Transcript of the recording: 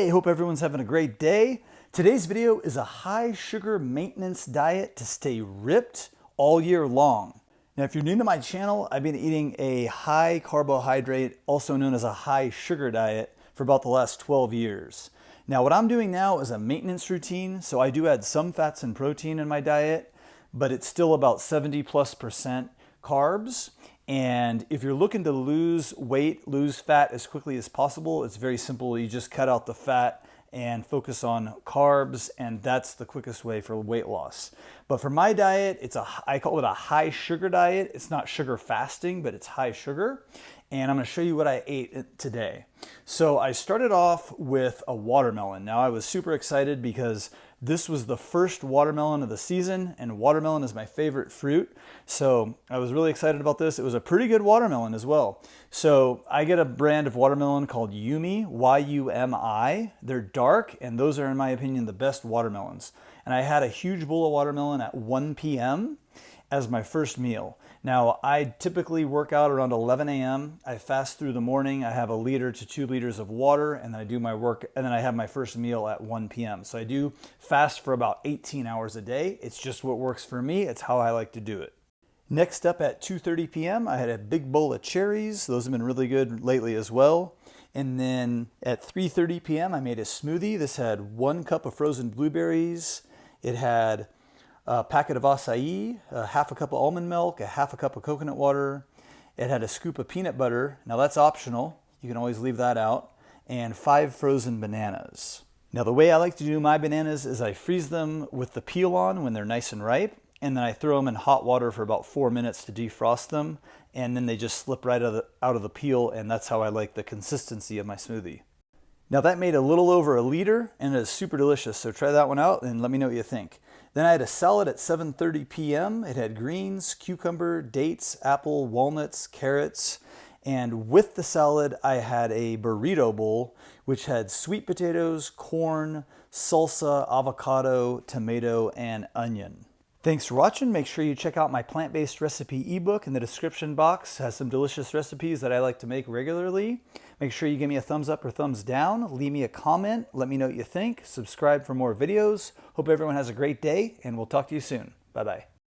Hey, hope everyone's having a great day. Today's video is a high sugar maintenance diet to stay ripped all year long. Now, if you're new to my channel, I've been eating a high carbohydrate, also known as a high sugar diet, for about the last 12 years. Now, what I'm doing now is a maintenance routine, so I do add some fats and protein in my diet, but it's still about 70+% carbs. And if you're looking to lose weight, lose fat as quickly as possible, it's very simple. You just cut out the fat and focus on carbs, and that's the quickest way for weight loss. But for my diet, I call it a high sugar diet. It's not sugar fasting, but it's high sugar. And I'm gonna show you what I ate today. So I started off with a watermelon. Now I was super excited because this was the first watermelon of the season, and watermelon is my favorite fruit. So I was really excited about this. It was a pretty good watermelon as well. So I get a brand of watermelon called Yumi, Y-U-M-I. They're dark, and those are, in my opinion, the best watermelons. And I had a huge bowl of watermelon at 1 p.m. as my first meal. Now, I typically work out around 11 a.m. I fast through the morning. I have 1 liter to 2 liters of water, and then I do my work, and then I have my first meal at 1 p.m. So I do fast for about 18 hours a day. It's just what works for me. It's how I like to do it. Next up at 2:30 p.m., I had a big bowl of cherries. Those have been really good lately as well. And then at 3:30 p.m., I made a smoothie. This had 1 cup of frozen blueberries. It had a packet of acai, a half a cup of almond milk, a half a cup of coconut water. It had a scoop of peanut butter. Now that's optional. You can always leave that out. And 5 frozen bananas. Now the way I like to do my bananas is I freeze them with the peel on when they're nice and ripe. And then I throw them in hot water for about 4 minutes to defrost them. And then they just slip right out of the peel. And that's how I like the consistency of my smoothie. Now that made a little over 1 liter, and it is super delicious. So try that one out and let me know what you think. Then I had a salad at 7:30 p.m. It had greens, cucumber, dates, apple, walnuts, carrots. And with the salad, I had a burrito bowl, which had sweet potatoes, corn, salsa, avocado, tomato, and onion. Thanks for watching. Make sure you check out my plant-based recipe ebook in the description box. It has some delicious recipes that I like to make regularly. Make sure you give me a thumbs up or thumbs down. Leave me a comment. Let me know what you think. Subscribe for more videos. Hope everyone has a great day, and we'll talk to you soon. Bye-bye.